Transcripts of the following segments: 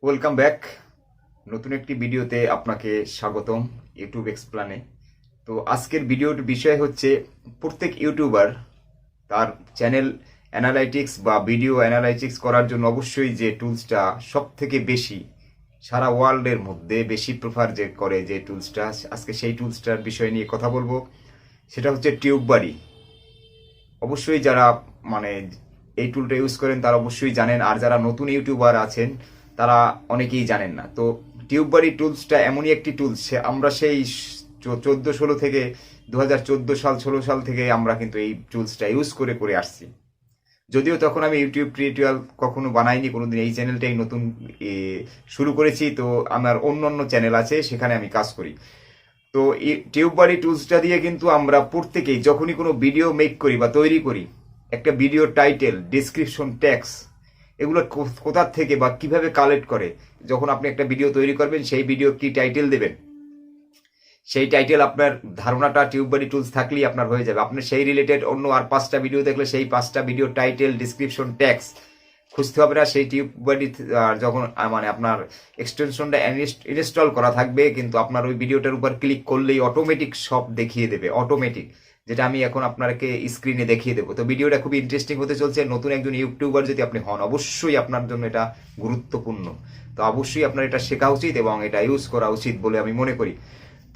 Welcome back. নতুন একটি ভিডিওতে আপনাকে স্বাগতম ইউটিউব এক্সপ্লানে। তো আজকের ভিডিওর বিষয় হচ্ছে প্রত্যেক ইউটিউবার তার চ্যানেল অ্যানালাইটিক্স বা ভিডিও অ্যানালাইটিক্স করার জন্য অবশ্যই যে টুলসটা সব থেকে বেশি সারা ওয়ার্ল্ডের মধ্যে বেশি প্রেফার যে করে যে টুলসটা, আজকে সেই টুলসটার বিষয় নিয়ে কথা বলবো। সেটা হচ্ছে টিউববাডি। অবশ্যই যারা মানে এই টুলটা ইউজ করেন তারা অবশ্যই জানেন, আর যারা নতুন ইউটিউবার আছেন তারা অনেকেই জানেন না। তো টিউববাডি টুলসটা এমনই একটি টুলস, আমরা সেই 14-16 থেকে 2014-16 সাল থেকে আমরা কিন্তু এই টুলসটা ইউজ করে করে আসছি। যদিও তখন আমি ইউটিউব টিউটোরিয়াল কখনো বানাইনি কোনোদিন, এই চ্যানেলটাই নতুন শুরু করেছি। তো আমার অন্য অন্য চ্যানেল আছে, সেখানে আমি কাজ করি। তো টিউববাডি টুলসটা দিয়ে কিন্তু আমরা প্রত্যেকেই যখনই কোনো ভিডিও মেক করি বা তৈরি করি, একটা ভিডিও টাইটেল, ডিসক্রিপশন, ট্যাক্স, এগুলো কোথা থেকে বা কিভাবে কালেক্ট করে, যখন আপনি একটা ভিডিও তৈরি করবেন সেই ভিডিও কি টাইটেল দেবেন, সেই টাইটেল আপনার ধারণাটা টিউববাডি টুলস থাকলেই আপনার হয়ে যাবে। আপনার সেই রিলেটেড অন্য আর 5টা ভিডিও দেখলে সেই 5টা ভিডিও টাইটেল, ডিসক্রিপশন, ট্যাক্স খুঁজতে হবে না। সেই টিউববাডি যখন মানে আপনার এক্সটেনশনটা ইনস্টল করা থাকবে, কিন্তু আপনার ওই ভিডিওটার উপর ক্লিক করলেই অটোমেটিক সব দেখিয়ে দেবে, অটোমেটিক, যেটা আমি এখন আপনাকে স্ক্রিনে দেখিয়ে দেবো। তো ভিডিওটা খুবই ইন্টারেস্টিং হতে চলছে। নতুন একজন ইউটিউবার যদি আপনি হন, অবশ্যই আপনার জন্য এটা গুরুত্বপূর্ণ। তো অবশ্যই আপনার এটা শেখা উচিত এবং এটা ইউজ করা উচিত বলে আমি মনে করি।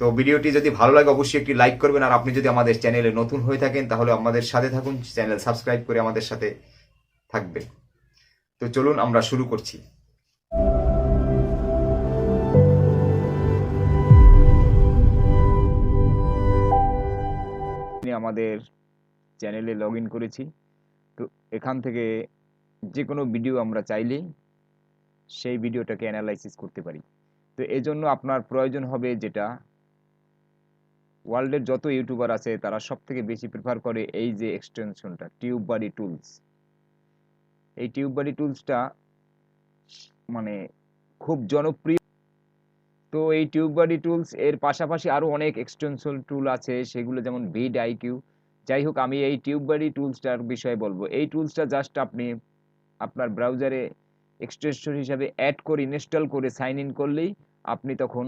তো ভিডিওটি যদি ভালো লাগে অবশ্যই একটি লাইক করবেন, আর আপনি যদি আমাদের চ্যানেলে নতুন হয়ে থাকেন তাহলে আমাদের সাথে থাকুন, চ্যানেল সাবস্ক্রাইব করে আমাদের সাথে থাকবেন। তো চলুন আমরা শুরু করছি। আমাদের চ্যানেলে লগ ইন করেছি। তো এখান থেকে যে কোনো ভিডিও আমরা চাইলেই সেই ভিডিওটাকে অ্যানালাইসিস করতে পারি। তো এজন্য আপনার প্রয়োজন হবে, যেটা ওয়ার্ল্ডের যত ইউটিউবার আছে তারা সব থেকে বেশি প্রেফার করে, এই যে এক্সটেনশনটা টিউববাডি টুলস। এই টিউববাডি টুলসটা মানে খুব জনপ্রিয়। তো এই টিউববাডি টুলস এর পাশাপাশি আরও অনেক এক্সটেনশন টুল আছে, সেগুলো যেমন ভিড IQ। যাই হোক, আমি এই টিউববাডি টুলসটার বিষয়ে বলবো। এই টুলসটা জাস্ট আপনি আপনার ব্রাউজারে এক্সটেনশন হিসাবে অ্যাড করে ইনস্টল করে সাইন ইন করলেই আপনি তখন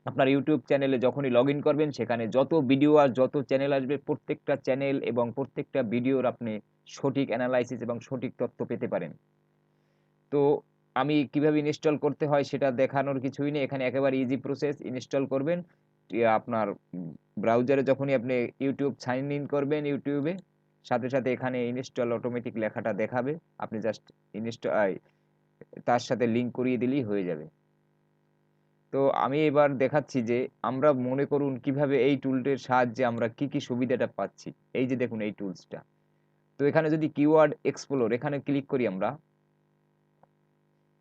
আপনার ইউটিউব চ্যানেলে যখনই লগ ইন করবেন, সেখানে যত ভিডিও আর যত চ্যানেল আসবে, প্রত্যেকটা চ্যানেল এবং প্রত্যেকটা ভিডিওর আপনি সঠিক অ্যানালাইসিস এবং সঠিক তথ্য পেতে পারেন। তো আমি কিভাবে ইনস্টল করতে হয় সেটা দেখানোর কিছুই নেই, এখানে একেবারে ইজি প্রসেস। ইনস্টল করবেন আপনার ব্রাউজারে, যখনই আপনি ইউটিউব সাইন ইন করবেন ইউটিউবে, সাথে সাথে এখানে ইনস্টল অটোমেটিক লেখাটা দেখাবে। আপনি জাস্ট ইনস্টল তার সাথে লিঙ্ক করিয়ে দিলেই হয়ে যাবে। তো আমি এবার দেখাচ্ছি যে আমরা মনে করুন কিভাবে এই টুলটির সাহায্যে আমরা কি কি সুবিধাটা পাচ্ছি। এই যে দেখুন এই টুলসটা। তো এখানে যদি কিওয়ার্ড এক্সপ্লোর এখানে ক্লিক করি আমরা,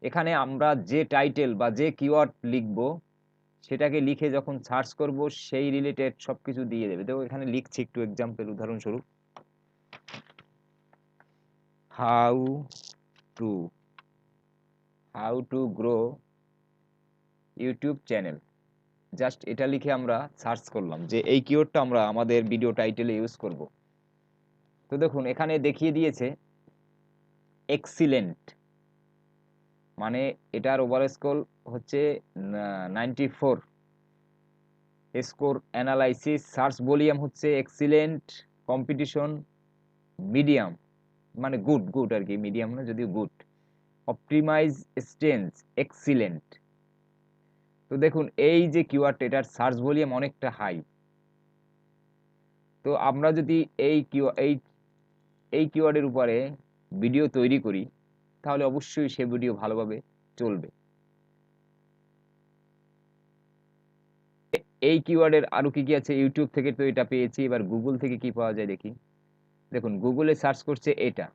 এখানে আমরা যে টাইটেল বা যে কিওয়ার্ড লিখব সেটাকে লিখে যখন সার্চ করব সেই রিলেটেড সবকিছু দিয়ে দেবে। তো এখানে লিখছি একটু এক্সাম্পল, উদাহরণস্বরূপ, how to how to grow YouTube channel. Just এটা লিখে আমরা সার্চ করলাম যে এই কিওয়ার্ডটা আমরা আমাদের ভিডিও টাইটেলে ইউজ করব। তো দেখুন এখানে দেখিয়ে দিয়েছে এক্সিলেন্ট, মানে এটার ওভার স্কোর হচ্ছে 94, স্কোর অ্যানালাইসিস সার্চ ভলিউম হচ্ছে এক্সিলেন্ট, কম্পিটিশন মিডিয়াম, মানে গুড গুড আর কি, মিডিয়াম না যদিও গুড, অপটিমাইজ স্টেন্স এক্সিলেন্ট। তো দেখুন এই যে কিওয়ার্ড, এটার সার্চ ভলিউম অনেকটা হাই। তো আমরা যদি এই কিওয়ার্ডের উপরে ভিডিও তৈরি করি তাহলে অবশ্যই সে ভিডিও ভালোভাবে চলবে। এই কিওয়ার্ডের আরো কি কি আছে, ইউটিউব থেকে তো এটা পেয়েছি, এবার গুগল থেকে কি পাওয়া যায় দেখি। দেখুন গুগলে সার্চ করছে এটা,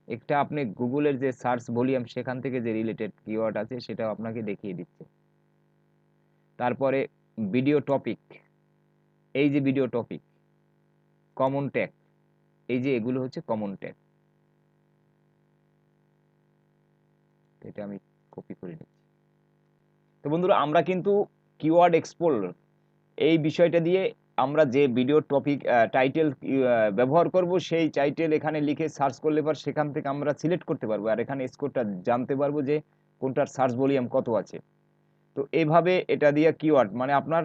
একটা আপনি গুগলের যে সার্চ ভলিউম সেখান থেকে যে রিলেটেড কিওয়ার্ড আছে সেটাও আপনাকে দেখিয়ে দিচ্ছে। তারপরে ভিডিও টপিক, এই যে ভিডিও টপিক, কমন ট্যাগ, এই যে এগুলো হচ্ছে কমন ট্যাগ। এটা আমি কপি করে নিচ্ছি। তো বন্ধুরা আমরা কিন্তু কিওয়ার্ড এক্সপ্লোর এই বিষয়টা দিয়ে আমরা যে ভিডিও টপিক টাইটেল ব্যবহার করব সেই টাইটেল এখানে লিখে সার্চ করলে পর সেখান থেকে আমরা সিলেক্ট করতে পারবো, আর এখানে স্কোরটা জানতে পারবো যে কোনটার সার্চ ভলিউম কত আছে। তো এইভাবে এটা দিয়ে কিওয়ার্ড মানে আপনার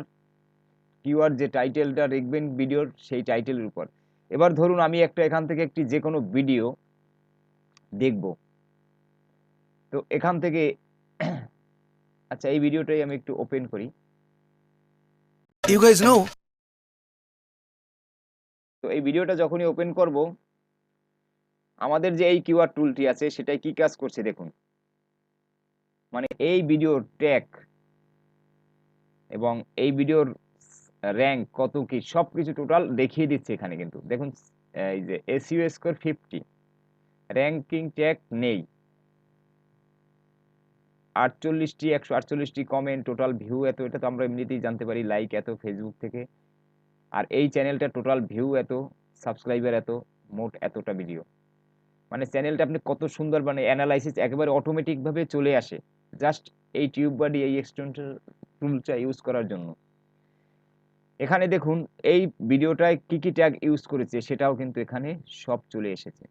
কিওয়ার্ড যে টাইটেলটা লিখবেন ভিডিওর সেই টাইটেলের উপর। এবার ধরুন আমি একটা এখান থেকে একটি যে কোনো ভিডিও দেখব, তো এখান থেকে আচ্ছা এই ভিডিওটাই আমি একটু ওপেন করি। You guys know. তো এই ভিডিওটা যখনই ওপেন করব, আমাদের যে এই কিওয়ার্ড টুলটি আছে সেটাই কি কাজ করছে দেখুন, মানে এই ভিডিওর ট্যাগ এবং এই ভিডিওর র্যাঙ্ক কত কি সব কিছু টোটাল দেখিয়ে দিচ্ছে এখানে। কিন্তু দেখুন এই যে এসইও স্কোর 50, র্যাঙ্কিং ট্যাগ নেই, 148টি কমেন্ট, টোটাল ভিউ এত, এটা তো আমরা এমনিতেই জানতে পারি, লাইক এত ফেসবুক থেকে। আর এই চ্যানেলটা টোটাল ভিউ এত, সাবস্ক্রাইবার এত, মোট এতটা ভিডিও। মানে চ্যানেলটা আপনি কত সুন্দর, মানে অ্যানালাইসিস একেবারে অটোমেটিকভাবে চলে আসে জাস্ট এই টিউববাডি এই এক্সটেনশন টুলটা ইউজ করার জন্য। এখানে দেখুন এই ভিডিওটায় কি কি ট্যাগ ইউজ করেছে সেটাও কিন্তু এখানে সব চলে এসেছে।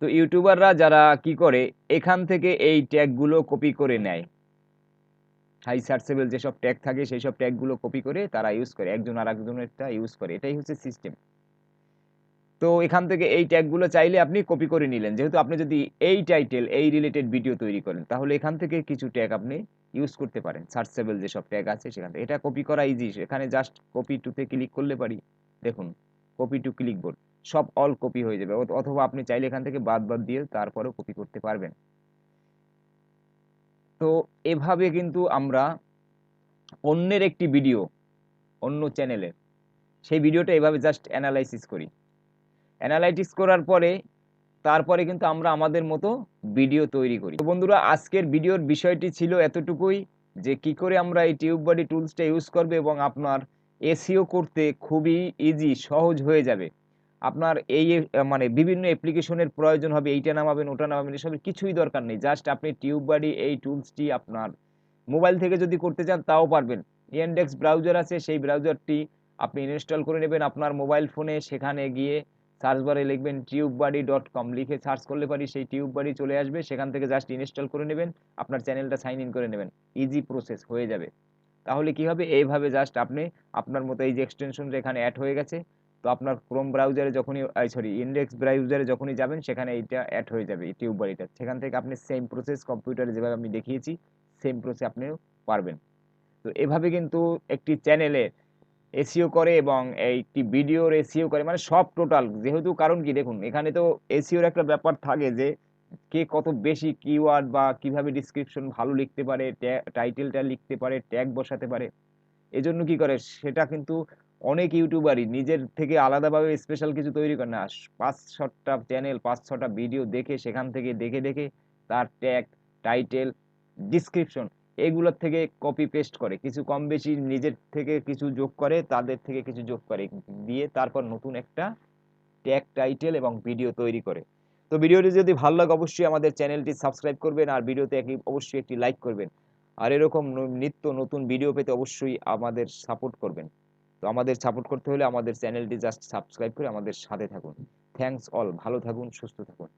তো ইউটিউবাররা যারা কি করে, এখান থেকে এই ট্যাগগুলো কপি করে নেয়, হাই সার্চেবল যেসব ট্যাগ থাকে সেই সব ট্যাগগুলো কপি করে তারা ইউজ করে, একজন আর একজনেরটা ইউজ করে, এটাই হচ্ছে সিস্টেম। তো এখান থেকে এই ট্যাগগুলো চাইলে আপনি কপি করে নিলেন, যেহেতু আপনি যদি এই টাইটেল এই রিলেটেড ভিডিও তৈরি করেন তাহলে এখান থেকে কিছু ট্যাগ আপনি ইউজ করতে পারেন, সার্চেবল যেসব ট্যাগ আছে সেখান থেকে। এটা কপি করা ইজি, এখানে জাস্ট কপি টুতে ক্লিক করলে পারি, দেখুন কপি টু ক্লিকবোর্ড সব অল কপি হয়ে যাবে, অথবা আপনি চাইলে এখান থেকে বাদ বাদ দিয়ে তারপরেও কপি করতে পারবেন। তো এভাবে কিন্তু আমরা অন্যের একটি ভিডিও, অন্য চ্যানেলের সেই ভিডিওটা এভাবে জাস্ট অ্যানালাইসিস করি, অ্যানালাইটিক্স করার পরে তারপরে কিন্তু আমরা আমাদের মতো ভিডিও তৈরি করি। তো বন্ধুরা আজকের ভিডিওর বিষয়টি ছিল এতটুকুই, যে কি করে আমরা এই টিউববাডি টুলসটা ইউজ করবে এবং আপনার এসইও করতে খুবই ইজি, সহজ হয়ে যাবে। আপনার এই মানে বিভিন্ন অ্যাপ্লিকেশনের প্রয়োজন হবে, এইটা নামাবেন ওটা নামাবেন এসবের কিছুই দরকার নেই, জাস্ট আপনি টিউববাডি এই টুলসটি আপনার মোবাইল থেকে যদি করতে চান তাও পারবেন। ইয়ানডেক্স ব্রাউজার আছে, সেই ব্রাউজারটি আপনি ইনস্টল করে নেবেন আপনার মোবাইল ফোনে, সেখানে গিয়ে সার্চ বারে লিখবেন tubebuddy.com, লিখে সার্চ করলে পারি সেই টিউববাডি চলে আসবে, সেখান থেকে জাস্ট ইনস্টল করে নেবেন, আপনার চ্যানেলটা সাইন ইন করে নেবেন, ইজি প্রসেস হয়ে যাবে। তাহলে কি হবে, এইভাবে জাস্ট আপনি আপনার মতো এই যে এক্সটেনশনটা এখানে অ্যাড হয়ে গেছে, তো আপনার ক্রোম ব্রাউজারে যখনই সরি ইন্ডেক্স ব্রাউজারে যখনই যাবেন সেখানে এইটা অ্যাড হয়ে যাবে এই টিউববাডিটা, সেখান থেকে আপনি সেম প্রসেস কম্পিউটারে যেভাবে আমি দেখিয়েছি সেম প্রসেস আপনিও পারবেন। তো এভাবে কিন্তু একটি চ্যানেলে এসইও করে এবং একটি ভিডিওর এসইও করে, মানে সব টোটাল, যেহেতু কারণ কি দেখুন এখানে তো এসইওর একটা ব্যাপার থাকে যে কে কত বেশি কিওয়ার্ড বা কিভাবে ডিসক্রিপশন ভালো লিখতে পারে, টাইটেলটা লিখতে পারে, ট্যাগ বসাতে পারে, এজন্য কি করে সেটা কিন্তু অনেক ইউটিউবারই নিজের থেকে আলাদাভাবে স্পেশাল কিছু তৈরি করে না, 5-6টা চ্যানেল 5-6টা ভিডিও দেখে সেখান থেকে দেখে দেখে তার ট্যাগ, টাইটেল, ডিসক্রিপশন এগুলোর থেকে কপি পেস্ট করে, কিছু কম বেশি নিজের থেকে কিছু যোগ করে, তাদের থেকে কিছু যোগ করে, দিয়ে তারপর নতুন একটা ট্যাগ, টাইটেল এবং ভিডিও তৈরি করে। তো ভিডিওটি যদি ভালো লাগে অবশ্যই আমাদের চ্যানেলটি সাবস্ক্রাইব করবেন, আর ভিডিওতে অবশ্যই একটি লাইক করবেন, আর এরকম নিত্য নতুন ভিডিও পেতে অবশ্যই আমাদের সাপোর্ট করবেন। তো আমাদের সাপোর্ট করতে হলে আমাদের চ্যানেলটি জাস্ট সাবস্ক্রাইব করে আমাদের সাথে থাকুন। থ্যাঙ্কস অল, ভালো থাকুন, সুস্থ থাকুন।